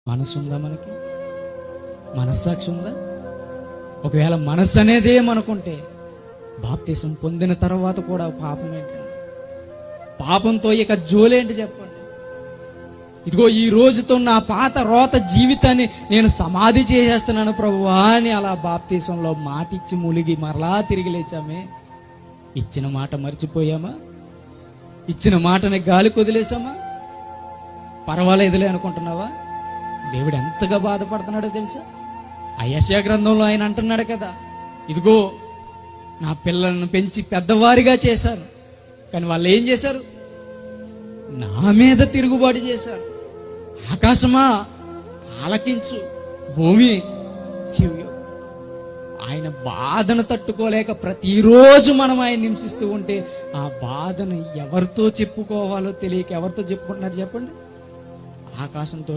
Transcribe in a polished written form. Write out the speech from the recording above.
మనసు ఉందా? మనకి మనస్సాక్షి ఉందా? ఒకవేళ మనస్సు అనేదే మనకుంటే బాప్తీసం పొందిన తర్వాత కూడా పాపం ఏంటండి? పాపంతో ఇక జోలేంటి చెప్పండి? ఇదిగో ఈ రోజుతో నా పాత రోత జీవితాన్ని నేను సమాధి చేసేస్తున్నాను ప్రభువా అని అలా బాప్తీసంలో మాటిచ్చి ములిగి మరలా తిరిగి లేచామే. ఇచ్చిన మాట మర్చిపోయామా? ఇచ్చిన మాటని గాలి కొదిలేసామా? పర్వాలేదులే అనుకుంటున్నావా? దేవుడు ఎంతగా బాధపడుతున్నాడో తెలుసా? ఆ యెషయా గ్రంథంలో ఆయన అంటున్నాడు కదా, ఇదిగో నా పిల్లలను పెంచి పెద్దవారిగా చేశాను, కానీ వాళ్ళు ఏం చేశారు? నా మీద తిరుగుబాటు చేశారు. ఆకాశమా ఆలకించు, భూమి చెవి. ఆయన బాధను తట్టుకోలేక ప్రతిరోజు మనం ఆయన హింసిస్తూ ఉంటే ఆ బాధను ఎవరితో చెప్పుకోవాలో తెలియక ఎవరితో చెప్పుకుంటున్నారు చెప్పండి? ఆకాశంతో,